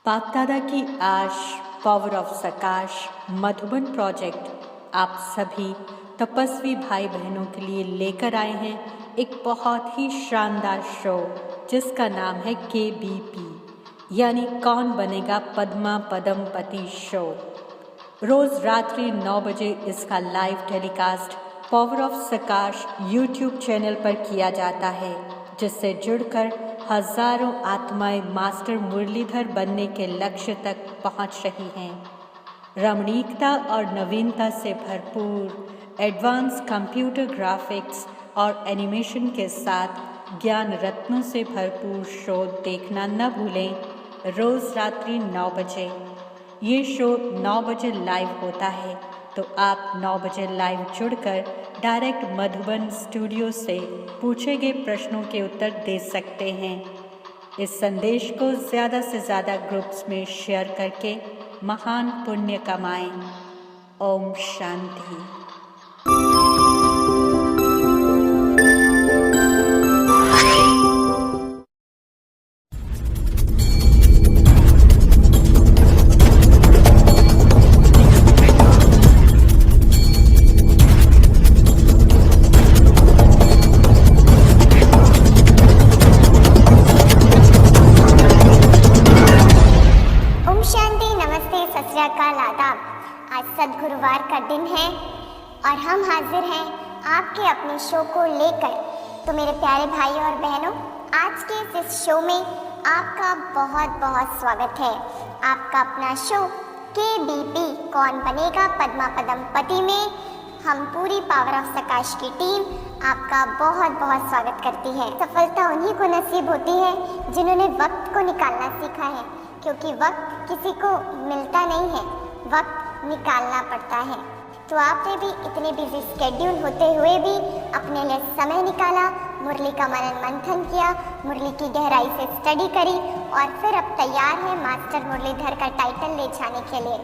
बाप दादा की आश, पावर ऑफ सकाश, मधुबन प्रोजेक्ट आप सभी तपस्वी भाई बहनों के लिए लेकर आए हैं एक बहुत ही शानदार शो जिसका नाम है KBP यानी कौन बनेगा पद्मा पदमपति शो। रोज़ रात्रि 9 बजे इसका live telecast power of सकाश YouTube channel पर किया जाता है, जिससे जुड़कर हजारों आत्माएं मास्टर मुरलीधर बनने के लक्ष्य तक पहुंच रही हैं। रमणीकता और नवीनता से भरपूर एडवांस कंप्यूटर ग्राफिक्स और एनिमेशन के साथ ज्ञान रत्नों से भरपूर शो देखना न भूलें। रोज़ रात्रि 9 बजे ये शो 9 बजे लाइव होता है, तो आप 9 बजे लाइव जुड़कर डायरेक्ट मधुबन स्टूडियो से पूछे गए प्रश्नों के उत्तर दे सकते हैं। इस संदेश को ज़्यादा से ज़्यादा ग्रुप्स में शेयर करके महान पुण्य कमाएं। ओम शांति। आज सद्गुरुवार का दिन है और हम हाजिर हैं आपके अपने शो को लेकर। तो मेरे प्यारे भाई और बहनों, आज के इस शो में आपका बहुत बहुत स्वागत है। आपका अपना शो KBP कौन बनेगा पद्मा पदमपति में हम पूरी पावर ऑफ सकाश की टीम आपका बहुत बहुत स्वागत करती है। सफलता उन्हीं को नसीब होती है जिन्होंने वक्त को निकालना सीखा है, क्योंकि वक्त किसी को मिलता नहीं है, वक्त निकालना पड़ता है। तो आपने भी इतने बिजी स्केड्यूल होते हुए भी अपने लिए समय निकाला, मुरली का मनन मंथन किया, मुरली की गहराई से स्टडी करी और फिर अब तैयार है मास्टर मुरलीधर का टाइटल ले जाने के लिए।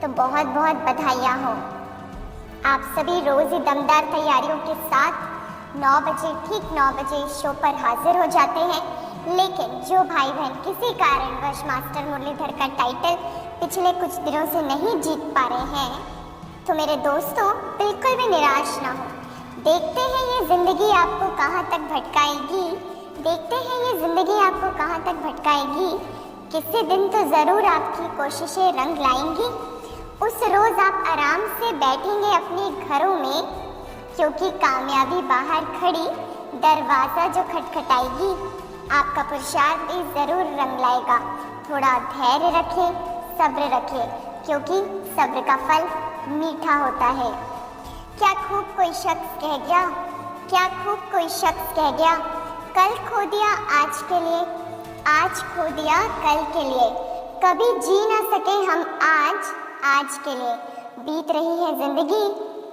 तो बहुत बहुत बधाइयाँ हो। आप सभी रोज़ ही दमदार तैयारियों के साथ 9 बजे ठीक 9 बजे शो पर हाजिर हो जाते हैं, लेकिन जो भाई बहन किसी कारणवश मास्टर मुरलीधर का टाइटल पिछले कुछ दिनों से नहीं जीत पा रहे हैं, तो मेरे दोस्तों बिल्कुल भी निराश ना हो। देखते हैं ये ज़िंदगी आपको कहाँ तक भटकाएगी, देखते हैं ये ज़िंदगी आपको कहाँ तक भटकाएगी। किसी दिन तो ज़रूर आपकी कोशिशें रंग लाएंगी। उस रोज़ आप आराम से बैठेंगे अपने घरों में, क्योंकि कामयाबी बाहर खड़ी दरवाज़ा जो खटखटाएगी, आपका पुरुषार्थ भी ज़रूर रंग लाएगा। थोड़ा धैर्य रखें, सब्र रखें, क्योंकि सब्र का फल मीठा होता है। क्या खूब कोई शख्स कह गया, क्या खूब कोई शख्स कह गया, कल खो दिया आज के लिए, आज खो दिया कल के लिए, कभी जी ना सके हम आज के लिए। बीत रही है जिंदगी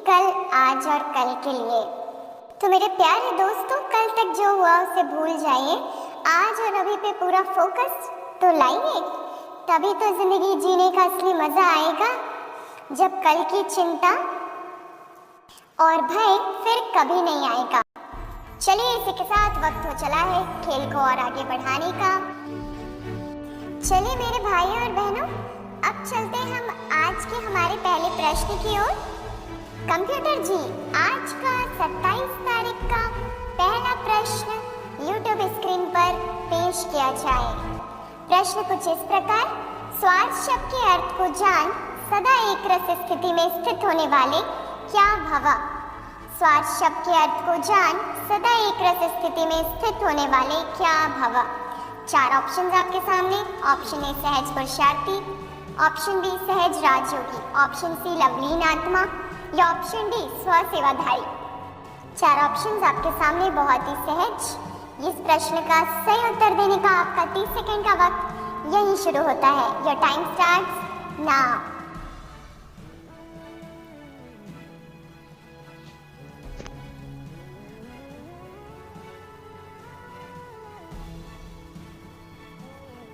कल, आज और कल के लिए। तो मेरे प्यारे दोस्तों, कल तक जो हुआ उसे भूल जाइए, आज और अभी पे पूरा फोकस तो लाइए। तभी तो जिंदगी जीने का असली मजा आएगा, जब कल की चिंता और भय फिर कभी नहीं आएगा। चलिए इसी के साथ वक्त हो चला है खेल को और आगे बढ़ाने का। चलिए मेरे भाई और बहनों, अब चलते हम आज के हमारे पहले प्रश्न की ओर। कंप्यूटर जी, आज का 27 तारीख का पहला प्रश्न YouTube स्क्रीन पर पेश किया जाए। प्रश्न कुछ इस प्रकार, स्वार्थ शब्द के अर्थ को जान, सदा एक रस स्थिति में स्थित होने वाले क्या भवा। स्वार्थ शब्द के अर्थ को जान, सदा एक रस स्थिति में स्थित होने वाले क्या भवा। 4 ऑप्शन आपके सामने। ऑप्शन ए सहज पुरुषार्थी, ऑप्शन बी सहज राजयोगी, ऑप्शन सी लवलीन आत्मा या ऑप्शन डी स्वसेवाधारी। 4 ऑप्शन आपके सामने, बहुत ही सहज। इस प्रश्न का सही उत्तर देने का आपका 30 सेकंड का वक्त यही शुरू होता है। Your time starts now.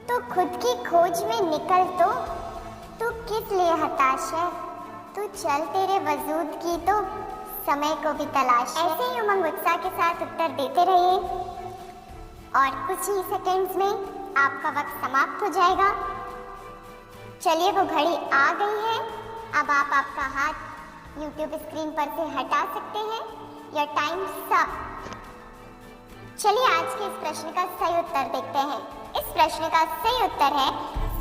तो खुद की खोज में निकल, तो तू किस लिए हताश है, तू चल, तेरे वजूद की तो समय को भी तलाश है। ऐसे ही उमंग उत्साह के साथ उत्तर देते रहिए और कुछ ही सेकंड्स में आपका वक्त समाप्त हो जाएगा। चलिए वो घड़ी आ गई है। अब आप आपका हाथ YouTube स्क्रीन पर से हटा सकते हैं। Your time's up. चलिए आज के इस प्रश्न का सही उत्तर देखते हैं। इस प्रश्न का सही उत्तर है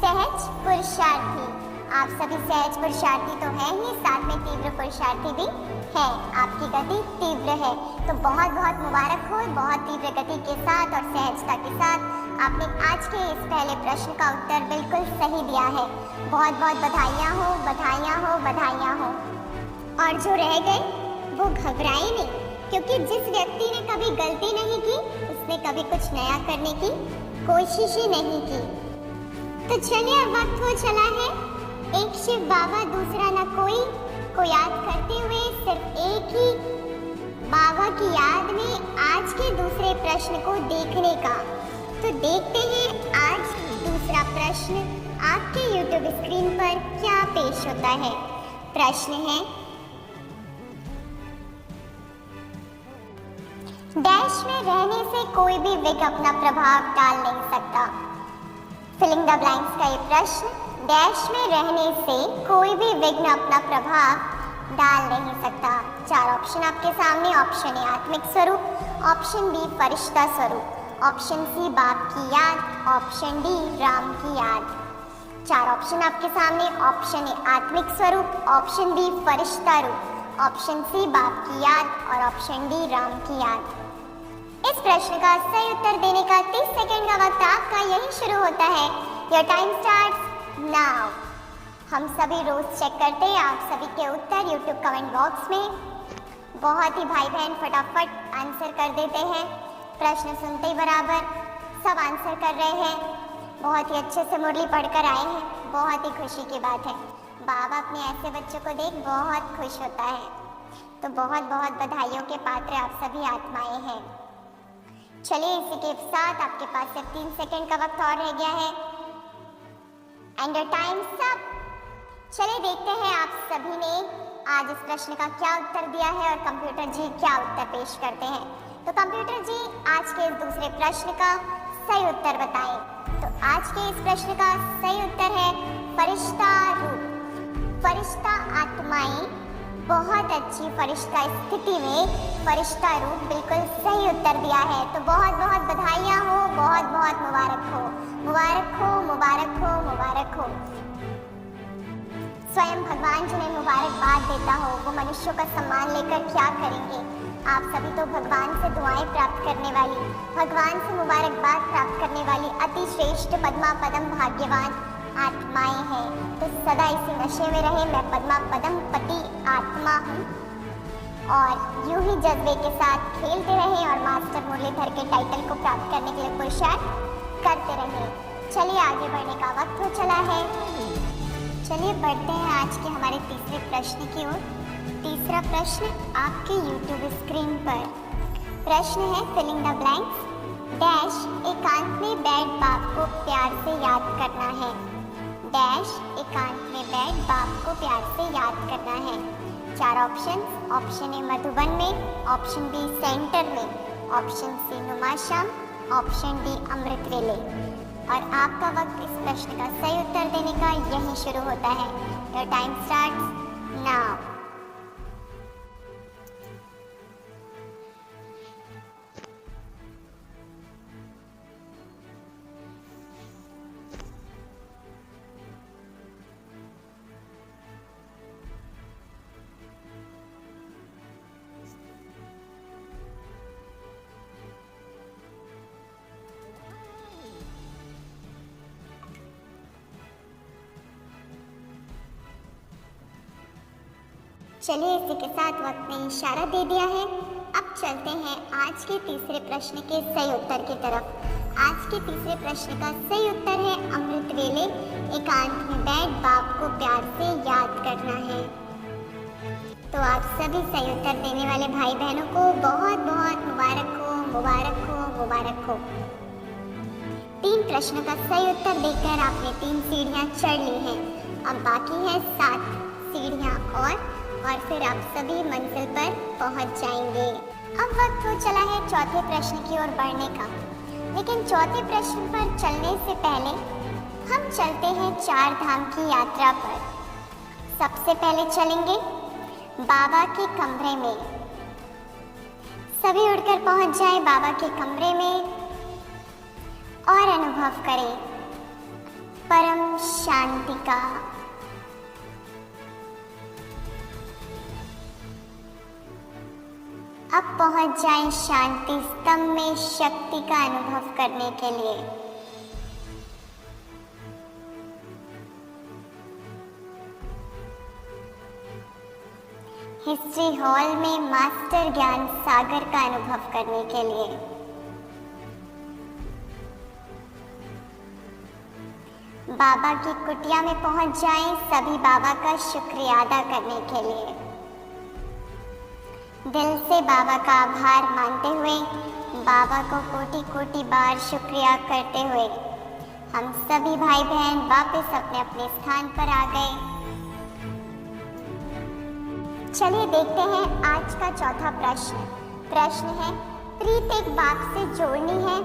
सहज पुरुषार्थी। आप सभी सहज पुरुषार्थी तो हैं ही, साथ में तीव्र पुरुषार्थी भी हैं। आपकी गति तीव्र है, तो बहुत बहुत मुबारक हो। बहुत तीव्र गति के साथ और सहजता के साथ आपने आज के इस पहले प्रश्न का उत्तर बिल्कुल सही दिया है। बहुत बहुत बधाइयाँ हो, बधाइयाँ हो, बधाइयाँ हो। और जो रह गए वो घबराए नहीं, क्योंकि जिस व्यक्ति ने कभी गलती नहीं की उसने कभी कुछ नया करने की कोशिश ही नहीं की। तो चलिए अब वक्त हो चला है एक शिव बाबा दूसरा न कोई को याद करते हुए सिर्फ एक ही बाबा की याद में आज के दूसरे प्रश्न को देखने का। तो देखते हैं आज दूसरा प्रश्न आपके YouTube स्क्रीन पर क्या पेश होता है। प्रश्न है डैश में रहने से कोई भी विघ्न अपना प्रभाव डाल नहीं सकता। फिलिंग द ब्लैंक्स का ये प्रश्न, डैश में रहने से कोई भी विघ्न अपना प्रभाव डाल नहीं सकता। चार ऑप्शन आपके सामने। ऑप्शन ए आत्मिक स्वरूप, ऑप्शन बी फरिश्ता स्वरूप, ऑप्शन सी बाप की याद, ऑप्शन डी राम की याद। चार ऑप्शन आपके सामने। ऑप्शन ए आत्मिक स्वरूप, ऑप्शन बी फरिश्ता रूप, ऑप्शन सी बाप की याद और ऑप्शन डी राम की याद। इस प्रश्न का सही उत्तर देने का 30 सेकंड का वक्त आपका यही शुरू होता है। Your time starts now. हम सभी रोज चेक करते हैं आप सभी के उत्तर YouTube कमेंट बॉक्स में। बहुत ही भाई बहन फटाफट आंसर कर देते हैं। प्रश्न सुनते ही बराबर सब आंसर कर रहे हैं। बहुत ही अच्छे से मुरली पढ़कर आए हैं। बहुत ही खुशी की बात है। बाबा अपने ऐसे बच्चों को देख बहुत खुश होता है। तो बहुत बहुत बधाइयों के पात्र आप सभी आत्माएं हैं। चलिए इसी के साथ आपके पास सिर्फ 3 सेकंड का वक्त और रह गया है। And your time's up. चलिए देखते हैं आप सभी ने आज इस प्रश्न का क्या उत्तर दिया है और कंप्यूटर जी क्या उत्तर पेश करते हैं। तो कंप्यूटर जी आज के इस दूसरे प्रश्न का सही उत्तर बताएं। तो आज के इस प्रश्न का सही उत्तर है फरिश्ता रूप। फरिश्ता आत्माएं बहुत अच्छी फरिश्ता स्थिति में फरिश्ता रूप बिल्कुल सही उत्तर दिया है। तो बहुत बहुत बधाइयाँ हो, बहुत बहुत मुबारक हो, मुबारक हो, मुबारक हो, मुबारक हो। स्वयं भगवान जिन्हें मुबारकबाद देता हो वो मनुष्यों का सम्मान लेकर क्या करेंगे। आप सभी तो भगवान से दुआएं प्राप्त करने वाली, भगवान से मुबारकबाद प्राप्त करने वाली अति श्रेष्ठ पद्मा पदम भाग्यवान आत्माएं हैं। तो सदा इसी नशे में रहे मैं पद्मा पदम पति आत्मा हूँ और यूं ही जज्बे के साथ खेलते रहे और मास्टर मुरलीधर के टाइटल को प्राप्त करने के लिए पुरुषार्थ करते रहे। चलिए आगे बढ़ने का वक्त हो चला है। चलिए बढ़ते हैं आज के हमारे तीसरे प्रश्न की ओर। तीसरा प्रश्न आपके YouTube स्क्रीन पर। प्रश्न है फिलिंग द ब्लैंक्स। डैश एकांत में बैठ बाप को प्यार से याद करना है। डैश एकांत में बैठ बाप को प्यार से याद करना है। चार ऑप्शन। ऑप्शन ए मधुबन में, ऑप्शन बी सेंटर में, ऑप्शन सी नुमाशाम, ऑप्शन डी अमृत वेले। और आपका वक्त इस प्रश्न का सही उत्तर देने का यही शुरू होता है। Your time starts now. चलिए इसी के साथ वक्त ने इशारा दे दिया है। अब चलते हैं आज के तीसरे प्रश्न के सही उत्तर की तरफ। आज के तीसरे प्रश्न का सही उत्तर है अमृत वेले एकांत में बैठ बाप को प्यार से याद करना है। तो आप सभी सही उत्तर देने वाले भाई बहनों को बहुत बहुत मुबारक हो, मुबारक हो, मुबारक हो। 3 प्रश्नों का सही उत्तर देकर आपने 3 सीढ़ियां चढ़ ली हैं। अब बाकी है 7 सीढ़ियां और फिर आप सभी मंजिल पर पहुंच जाएंगे। अब वक्त हो चला है चौथे प्रश्न की ओर बढ़ने का। लेकिन चौथे प्रश्न पर चलने से पहले हम चलते हैं 4 धाम की यात्रा पर। सबसे पहले चलेंगे बाबा के कमरे में। सभी उड़कर पहुंच जाएं बाबा के कमरे में और अनुभव करें परम शांति का। अब पहुंच जाएं शांति स्तंभ में शक्ति का अनुभव करने के लिए। हिस्ट्री हॉल में मास्टर ज्ञान सागर का अनुभव करने के लिए। बाबा की कुटिया में पहुंच जाएं सभी बाबा का शुक्रिया अदा करने के लिए। दिल से बाबा का आभार मानते हुए, बाबा को कोटि कोटि बार शुक्रिया करते हुए हम सभी भाई बहन वापस अपने अपने स्थान पर आ गए। चलिए देखते हैं आज का चौथा प्रश्न। प्रश्न है, प्रीत एक बाप से जोड़नी है,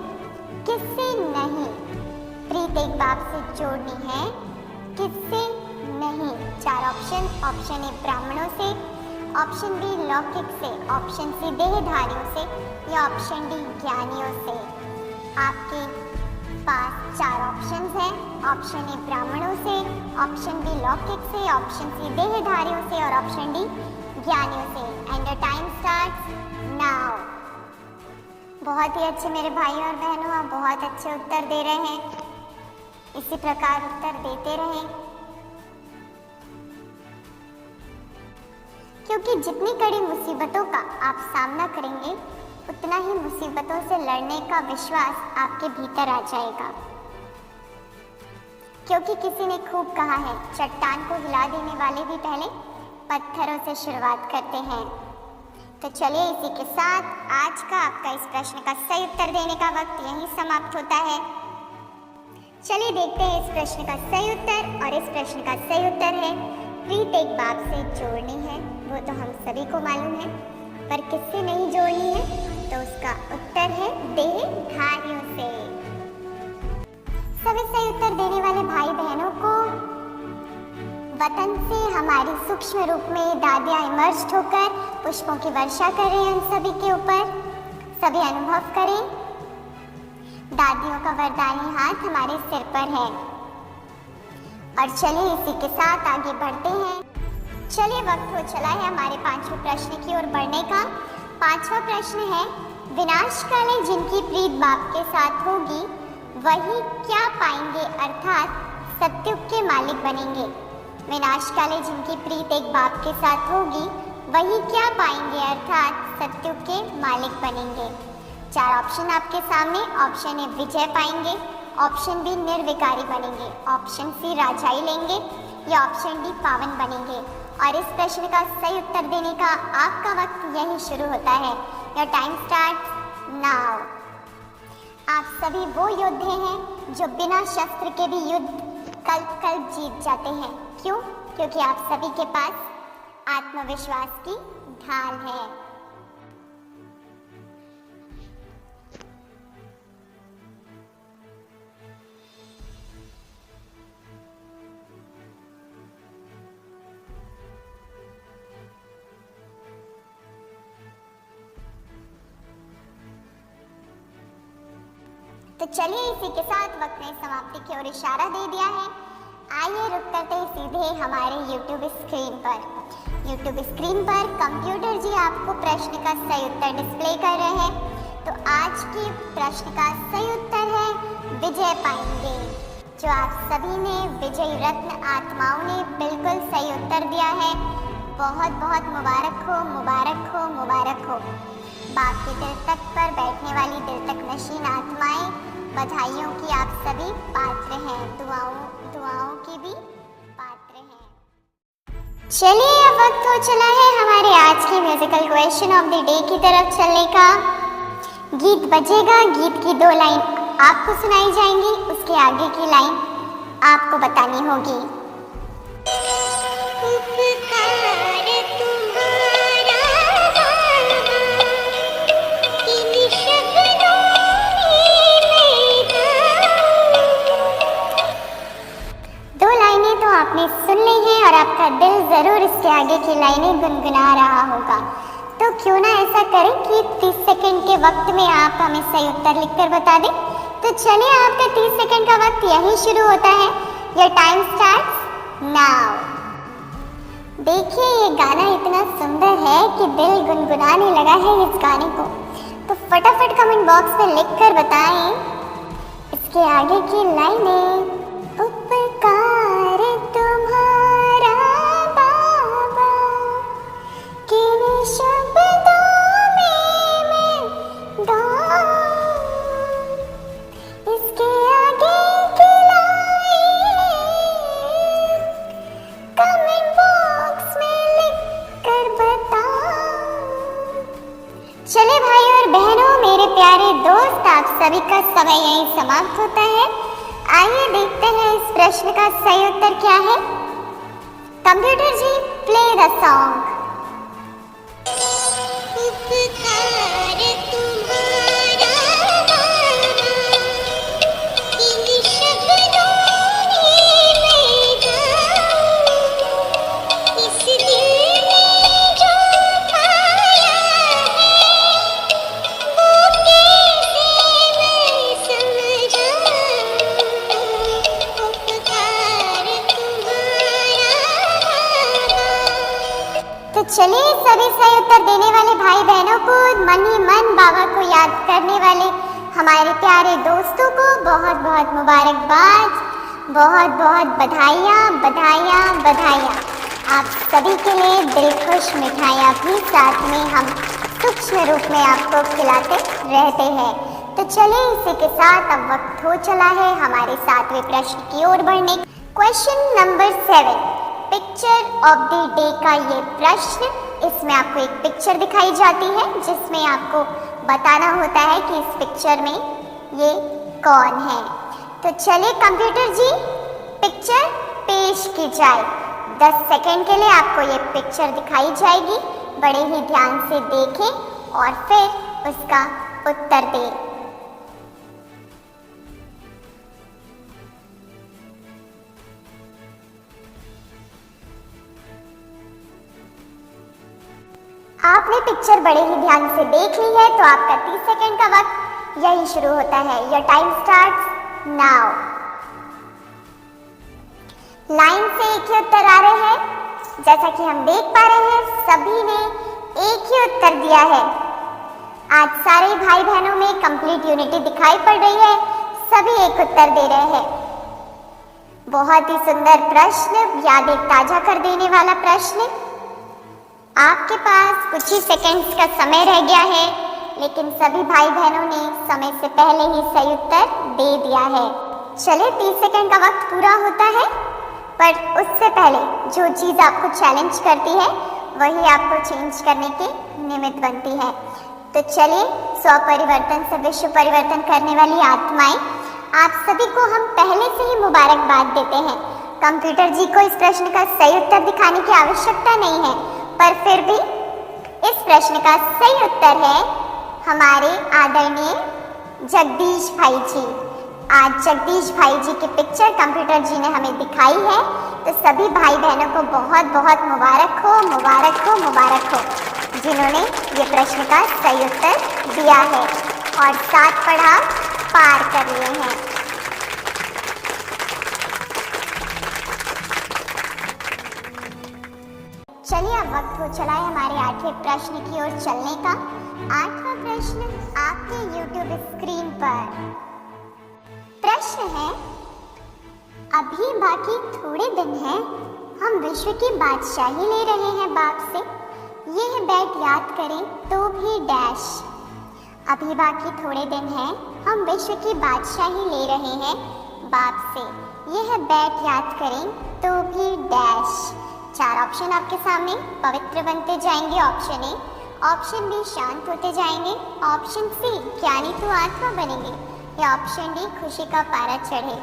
किससे नहीं? प्रीत एक बाप से जोड़नी है, किससे नहीं? 4 ऑप्शन। ऑप्शन ए ब्राह्मणों से, ऑप्शन बी लौकिक से, ऑप्शन सी देहधारियों से या ऑप्शन डी ज्ञानियों से। आपके पास 4 ऑप्शंस हैं। ऑप्शन ए ब्राह्मणों से, ऑप्शन बी लौकिक से, ऑप्शन सी देहधारियों से और ऑप्शन डी ज्ञानियों से। And the time starts now. बहुत ही अच्छे मेरे भाई और बहनों, आप बहुत अच्छे उत्तर दे रहे हैं। इसी प्रकार उत्तर देते रहें, क्योंकि जितनी कड़ी मुसीबतों का आप सामना करेंगे उतना ही मुसीबतों से लड़ने का विश्वास आपके भीतर आ जाएगा। क्योंकि किसी ने खूब कहा है, चट्टान को हिला देने वाले भी पहले पत्थरों से शुरुआत करते हैं। तो चलिए इसी के साथ आज का आपका इस प्रश्न का सही उत्तर देने का वक्त यहीं समाप्त होता है। चलिए देखते हैं इस प्रश्न का सही उत्तर। और इस प्रश्न का सही उत्तर है, प्रीत एक बाप से जोड़नी है, वो तो हम सभी को मालूम है, पर किससे नहीं जोड़नी है? तो उसका उत्तर है देहधारियों से। सभी सही उत्तर देने वाले भाई बहनों को वतन से हमारी सूक्ष्म रूप में दादियाँ इमर्ज होकर पुष्पों की वर्षा कर रही हैं उन सभी के ऊपर। सभी अनुभव करें, दादियों का वरदानी हाथ हमारे सिर पर है। और चलिए इसी के साथ आगे बढ़ते हैं। चलिए वक्त हो चला है हमारे 5वें प्रश्न की ओर बढ़ने का। 5वां प्रश्न है, विनाशकाले जिनकी प्रीत बाप के साथ होगी वही क्या पाएंगे, अर्थात सत्युग के मालिक बनेंगे। विनाशकाले जिनकी प्रीत एक बाप के साथ होगी वही क्या पाएंगे, अर्थात सत्युग के मालिक बनेंगे। 4 ऑप्शन आपके सामने। ऑप्शन ए विजय पाएंगे, ऑप्शन बी निर्विकारी बनेंगे, ऑप्शन सी राजाई लेंगे या ऑप्शन डी पावन बनेंगे। और इस प्रश्न का सही उत्तर देने का आपका वक्त यही शुरू होता है। Your time starts now. आप सभी वो योद्धे हैं जो बिना शस्त्र के भी युद्ध कल्प जीत जाते हैं। क्यों? क्योंकि आप सभी के पास आत्मविश्वास की ढाल है। तो चलिए इसी के साथ वक्त ने समाप्ति की ओर इशारा दे दिया है। आइए रुक करते ही सीधे हमारे YouTube स्क्रीन पर। YouTube स्क्रीन पर कंप्यूटर जी आपको प्रश्न का सही उत्तर डिस्प्ले कर रहे हैं। तो आज के प्रश्न का सही उत्तर है विजय पाएंगे। जो आप सभी ने विजयी रत्न आत्माओं ने बिल्कुल सही उत्तर दिया है। बहुत बहुत मुबारक हो, मुबारक हो, मुबारक हो। बाप के दिल तक पर बैठने वाली दिल तक नशीन आत्माएं, बधाइयों की आप सभी पात्र हैं, दुआओं की भी पात्र हैं। चलिए अब वक्त हो चला है हमारे आज के musical question of the day की तरफ चलने का। गीत बजेगा, गीत की 2 लाइन आपको सुनाई जाएंगी, उसके आगे की लाइन आपको बतानी होगी। आपने सुन ली हैं और आपका दिल ज़रूर इसके आगे की लाइनें गुनगुना रहा होगा। तो क्यों ना ऐसा करें कि 30 सेकंड के वक्त में आप हमें सही उत्तर लिखकर बता दें। तो चलिए, आपका 30 सेकंड का वक्त यहीं शुरू होता है। Your time starts now. देखिए, ये गाना इतना सुंदर है कि दिल गुनगुनाने लगा है इस गाने को। तो फटाफट कमेंट बॉक्स में लिखकर बताएं इसके आगे की लाइनें। उपकार तुम्हारा बाबा, किन शब्दों में मैं गाऊं, इसके आगे की लाइन कमेंट बॉक्स में लिखकर बताओ। चले भाई और बहनों, मेरे प्यारे दोस्त, आप सभी का समय यहीं समाप्त होता है। आइए देखते हैं इस प्रश्न का सही उत्तर क्या है। Computer ji, play the song. तो चलिए, सभी सही उत्तर देने वाले भाई बहनों को, मन ही मन बाबा को याद करने वाले हमारे प्यारे दोस्तों को बहुत बहुत मुबारकबाद, बहुत बहुत बधाइयाँ बधाइयाँ बधाइयाँ। आप सभी के लिए दिल खुश मिठाइयाँ भी साथ में हम सूक्ष्म रूप में आपको खिलाते रहते हैं। तो चलिए, इसी के साथ अब वक्त हो चला है हमारे 7वें प्रश्न की ओर बढ़ने। Question number 7, picture of the day का ये प्रश्न। इसमें आपको एक पिक्चर दिखाई जाती है जिसमें आपको बताना होता है कि इस पिक्चर में ये कौन है। तो चलिए कंप्यूटर जी, पिक्चर पेश की जाए। 10 सेकंड के लिए आपको ये पिक्चर दिखाई जाएगी। बड़े ही ध्यान से देखें और फिर उसका उत्तर दें। आपने पिक्चर बड़े ही ध्यान से देख ली है, तो आपका 30 सेकंड का वक्त यही शुरू होता है। Your time starts now. Line से एक ही उत्तर आ रहे हैं। जैसा कि हम देख पा रहे हैं, सभी ने एक ही उत्तर दिया है। आज सारे भाई बहनों में कंप्लीट यूनिटी दिखाई पड़ रही है। सभी एक उत्तर दे रहे हैं। बहुत ही सुंदर प्रश्न, यादें ताजा कर देने वाला प्रश्न। आपके पास कुछ ही सेकंड्स का समय रह गया है, लेकिन सभी भाई बहनों ने समय से पहले ही सही उत्तर दे दिया है। चलिए, 30 सेकंड का वक्त पूरा होता है, पर उससे पहले जो चीज़ आपको चैलेंज करती है वही आपको चेंज करने की निमित्त बनती है। तो चलिए, स्व परिवर्तन से विश्व परिवर्तन करने वाली आत्माएं, आप सभी को हम पहले से ही मुबारकबाद देते हैं। कंप्यूटर जी को इस प्रश्न का सही उत्तर दिखाने की आवश्यकता नहीं है, पर फिर भी इस प्रश्न का सही उत्तर है हमारे आदरणीय जगदीश भाई जी। आज जगदीश भाई जी की पिक्चर कंप्यूटर जी ने हमें दिखाई है। तो सभी भाई बहनों को बहुत बहुत मुबारक हो, मुबारक हो, मुबारक हो, जिन्होंने ये प्रश्न का सही उत्तर दिया है और 7 पड़ाव पार कर लिए हैं। चलिए, अब वक्त हो चला है हमारे 8वें प्रश्न की ओर चलने का। 8वां प्रश्न आपके YouTube स्क्रीन पर। प्रश्न है, अभी बाकी थोड़े दिन हैं, हम विश्व की बादशाही ले रहे हैं बाप से। यह बैट याद करें तो भी डैश। अभी बाकी थोड़े दिन हैं, हम विश्व की बादशाही ले रहे हैं बाप से। यह बैट याद करें तो भी डैश। 4 ऑप्शन आपके सामने पवित्र बनते जाएंगे। ऑप्शन ए, ऑप्शन बी शांत होते जाएंगे, ऑप्शन सी ज्ञानी तो आत्मा बनेंगे, या ऑप्शन डी खुशी का पारा चढ़े।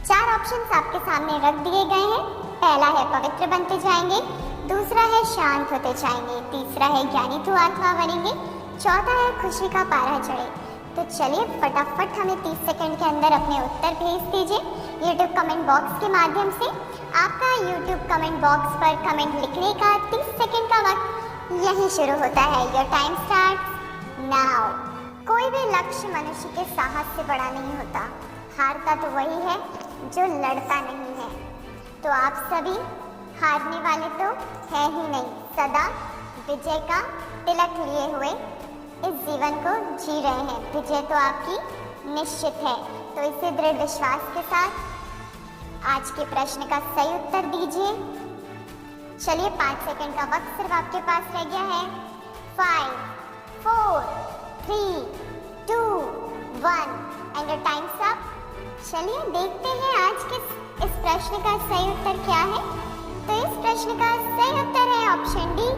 4 ऑप्शंस आपके सामने रख दिए गए हैं। पहला है पवित्र बनते जाएंगे, दूसरा है शांत होते जाएंगे, तीसरा है ज्ञानी तो आत्मा बनेंगे, चौथा है खुशी का पारा चढ़े। तो चलिए, फटाफट हमें 30 सेकंड के अंदर अपने उत्तर भेज दीजिए YouTube कमेंट बॉक्स के माध्यम से। आपका YouTube कमेंट बॉक्स पर कमेंट लिखने का 30 सेकंड का वक्त यहीं शुरू होता है। Your time starts now. कोई भी लक्ष्य मनुष्य के साहस से बड़ा नहीं होता। हारता तो वही है जो लड़ता नहीं है। तो आप सभी हारने वाले तो है ही नहीं, सदा विजय का तिलक लिए हुए इस जीवन को जी रहे हैं। विजय तो आपकी निश्चित है। तो इसे दृढ़ विश्वास के साथ आज के प्रश्न का सही उत्तर दीजिए। चलिए 5 सेकंड का वक्त सिर्फ आपके पास रह गया है। 5, 4, 3, 2, 1 एंड योर टाइम्स अप। चलिए देखते हैं आज के इस प्रश्न का सही उत्तर क्या है। तो इस प्रश्न का सही उत्तर है ऑप्शन डी,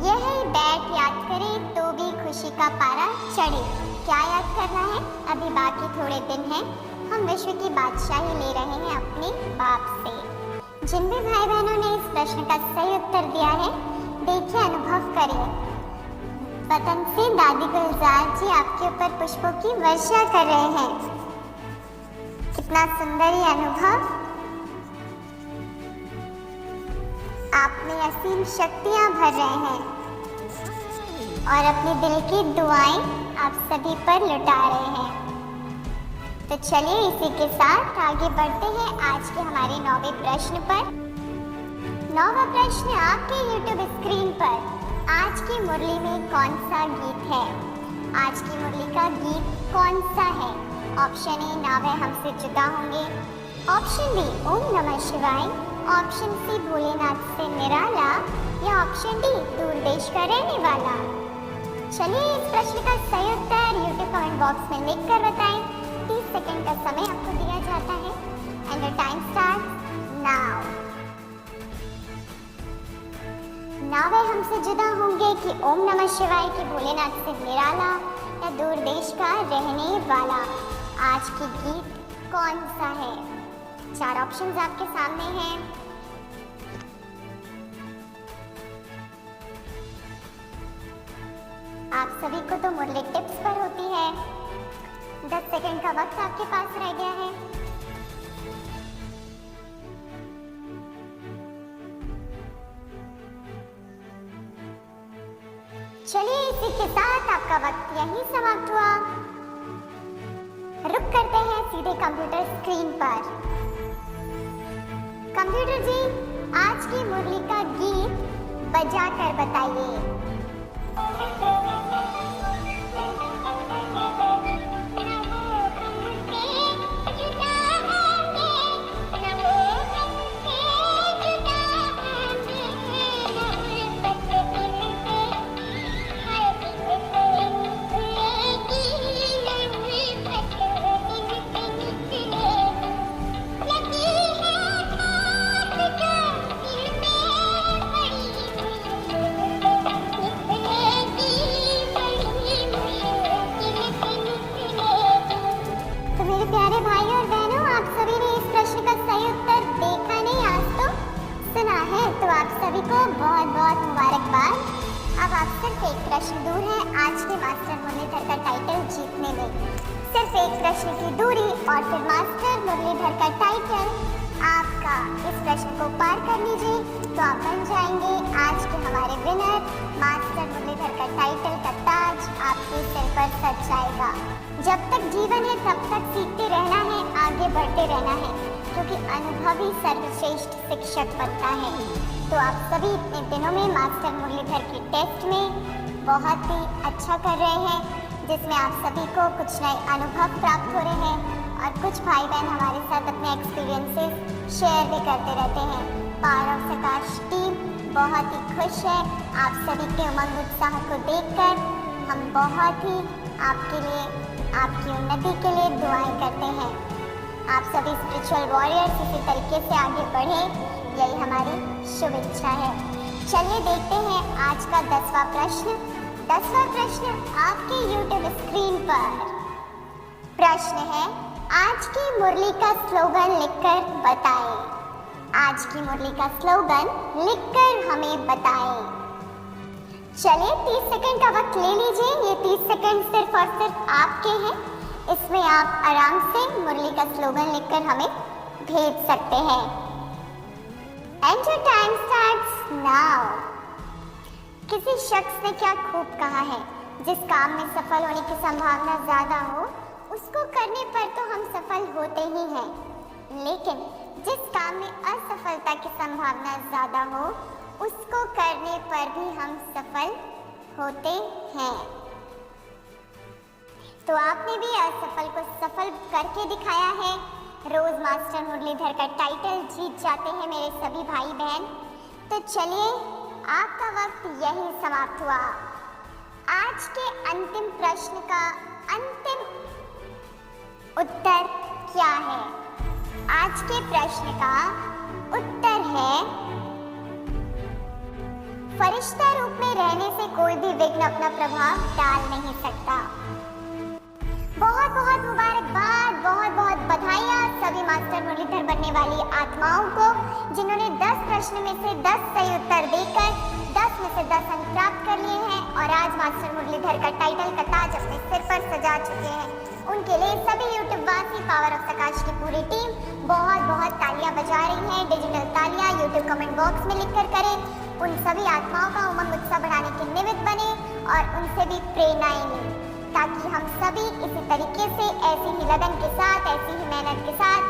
यह बैट याद करे तो भी खुशी का पारा चढ़े। क्या याद करना है? अभी बाकी थोड़े दिन हैं। हम विश्व की बादशाही ले रहे हैं अपने बाप से। जिन भी भाई बहनों ने इस प्रश्न का सही उत्तर दिया है, देखिए, अनुभव करिए। वतन से दादी गुलजार जी आपके ऊपर पुष्पों की वर्षा कर रहे हैं। कितना सुंदर ये अनुभव। आप में असीम शक्तियां भर रहे हैं और अपने दिल की दुआएं आप सभी पर लुटा रहे हैं। तो चलिए इसी के साथ आगे बढ़ते हैं आज के हमारे 9वें प्रश्न पर। 9वां प्रश्न आपके YouTube स्क्रीन पर। आज की मुरली में कौन सा गीत है? आज की मुरली का गीत कौन सा है? ऑप्शन ए, ना वह हमसे जुदा होंगे। ऑप्शन बी, ओम नमः शिवाय। ऑप्शन सी, भोलेनाथ से निराला। या ऑप्शन डी, दूर देश का रहने वाला। चलिए इस प्रश्न का सही उत्तर YouTube कमेंट बॉक्स में लिख कर बताएं। 30 सेकंड का समय आपको दिया जाता है and your time starts now. ना वे हमसे जुदा होंगे कि ओम नमः शिवाय की भोलेनाथ से निराला या दूर देश का रहने वाला। आज की गीत कौन सा है? 4 ऑप्शंस आपके सामने हैं। आप सभी को तो मुरली टिप्स पर होती है। 10 सेकंड का वक्त आपके पास रह गया है। चलिए इसी के साथ आपका वक्त यहीं समाप्त हुआ। रुक करते हैं सीधे कंप्यूटर स्क्रीन पर। कंप्यूटर जी, आज की मुरली का गीत बजा कर बताइए। बहुत बहुत मुबारकबाद। अब आप सिर्फ एक प्रश्न दूर है आज के मास्टर मुरलीधर का टाइटल जीतने में। सिर्फ एक प्रश्न की दूरी और फिर मास्टर मुरलीधर का टाइटल आपका। इस प्रश्न को पार कर लीजिए तो आप बन जाएंगे आज के हमारे विनर। मास्टर मुरलीधर का टाइटल का ताज आपके सिर पर सज जाएगा। जब तक जीवन है तब तक सीखते रहना है, आगे बढ़ते रहना है, क्योंकि अनुभव ही सर्वश्रेष्ठ शिक्षक बनता है। तो आप सभी इतने दिनों में मास्टर मुरलीधर के टेस्ट में बहुत ही अच्छा कर रहे हैं, जिसमें आप सभी को कुछ नए अनुभव प्राप्त हो रहे हैं और कुछ भाई बहन हमारे साथ अपने एक्सपीरियंसेस शेयर भी करते रहते हैं। पावर ऑफ सकाश टीम बहुत ही खुश है आप सभी के उमंग उत्साह को देखकर। हम बहुत ही आपके लिए, आपकी उन्नति के लिए दुआएं करते हैं। आप सभी स्पिरिचुअल वॉरियर्स इसी तरीके से आगे बढ़ें, यही हमारी शुभ इच्छा है। चलिए देखते हैं आज का 10वां प्रश्न। 10वां प्रश्न आपके YouTube स्क्रीन पर। प्रश्न है, आज की मुरली का स्लोगन लिखकर बताएं। आज की मुरली का स्लोगन लिखकर हमें बताएं। चलिए 30 सेकंड का वक्त ले लीजिए। ये 30 सेकंड सिर्फ और सिर्फ आपके हैं। इसमें आप आराम से मुरली का स्लोगन लिखकर हमें भेज सकते हैं। And your time starts now. किसी शख्स ने क्या खूब कहा है, जिस काम में सफल होने की संभावना ज्यादा हो उसको करने पर तो हम सफल होते ही हैं, लेकिन जिस काम में असफलता की संभावना ज्यादा हो उसको करने पर भी हम सफल होते हैं। तो आपने भी असफल को सफल करके दिखाया है। रोज मास्टर मुरलीधर का टाइटल जीत जाते हैं मेरे सभी भाई बहन। तो चलिए, आपका वक्त यही समाप्त हुआ। आज के अंतिम प्रश्न का अंतिम उत्तर क्या है? आज के प्रश्न का उत्तर है, फरिश्ता रूप में रहने से कोई भी विघ्न अपना प्रभाव डाल नहीं सकता। बहुत बहुत मुबारकबाद, बहुत बहुत बधाइयाँ सभी मास्टर मुरलीधर बनने वाली आत्माओं को, जिन्होंने 10 प्रश्न में से 10 सही उत्तर देकर 10 में से 10 अंक प्राप्त कर लिए हैं और आज मास्टर मुरलीधर का टाइटल का ताज अपने सिर पर सजा चुके हैं। उनके लिए सभी यूट्यूब वासी, पावर ऑफ सकाश की पूरी टीम बहुत बहुत तालियां बजा रही है। डिजिटल तालियां यूट्यूब कमेंट बॉक्स में लिखकर करें। उन सभी आत्माओं का उमंग उत्साह बढ़ाने के निमित्त बने और उनसे भी प्रेरणाएं लें, ताकि हम सभी इसी तरीके से, ऐसी ही लगन के साथ, ऐसी ही मेहनत के साथ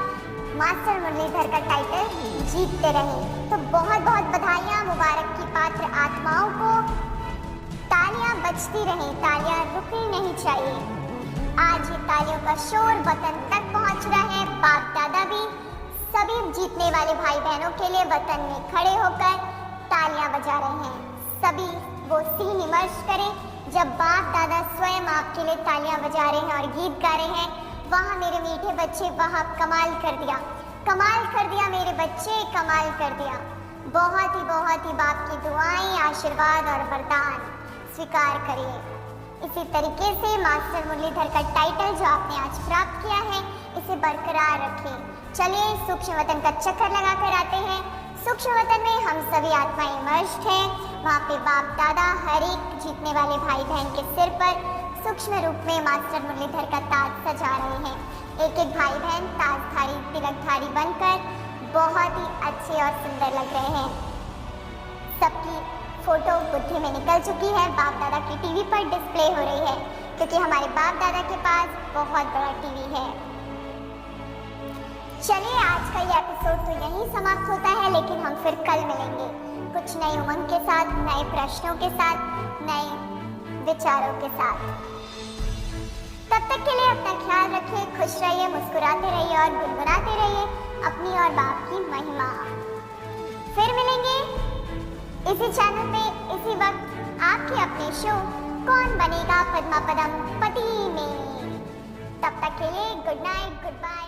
मास्टर मुरलीधर का टाइटल जीतते रहें। तो बहुत बहुत बधाइयाँ मुबारक की पात्र आत्माओं को। तालियां बजती रहें, तालियां रुकनी नहीं चाहिए। आज ये तालियों का शोर वतन तक पहुंच रहा है। बाप दादा भी सभी जीतने वाले भाई बहनों के लिए वतन में खड़े होकर तालियां बजा रहे हैं। सभी वो सीन इमर्ज करें जब बाप दादा स्वयं आपके लिए तालियां बजा रहे हैं और गीत गा रहे हैं। वाह मेरे मीठे बच्चे, वाह कमाल कर दिया, कमाल कर दिया मेरे बच्चे, कमाल कर दिया। बहुत ही बाप की दुआएं, आशीर्वाद और वरदान स्वीकार करिए। इसी तरीके से मास्टर मुरलीधर का टाइटल जो आपने आज प्राप्त किया है, इसे बरकरार रखें। चलिए सूक्ष्म वतन का चक्कर लगाकर आते हैं। सूक्ष्म वतन में हम सभी आत्माएं इमर्ज्ड हैं। वहाँ पे बाप दादा हर एक जीतने वाले भाई बहन के सिर पर सूक्ष्म रूप में मास्टर मुरलीधर का ताज सजा रहे हैं। एक एक भाई बहन ताजधारी, तिलकधारी बनकर बहुत ही अच्छे और सुंदर लग रहे हैं। सबकी फोटो बुद्धि में निकल चुकी है, बाप दादा की टीवी पर डिस्प्ले हो रही है, क्योंकि हमारे बाप दादा के पास बहुत बड़ा टीवी है। चलिए, आज का ये एपिसोड तो यहीं समाप्त होता है, लेकिन हम फिर कल मिलेंगे कुछ नई उमंग के साथ, नए प्रश्नों के साथ, नए विचारों के साथ। तब तक के लिए अपना ख्याल रखिए, खुश रहिए, मुस्कुराते रहिए और गुनगुनाते रहिए अपनी और बाप की महिमा। फिर मिलेंगे इसी चैनल पे, इसी वक्त, आपके अपने शो कौन बनेगा पद्मा पदम पति में। तब तक के लिए गुड नाइट, गुड बाय।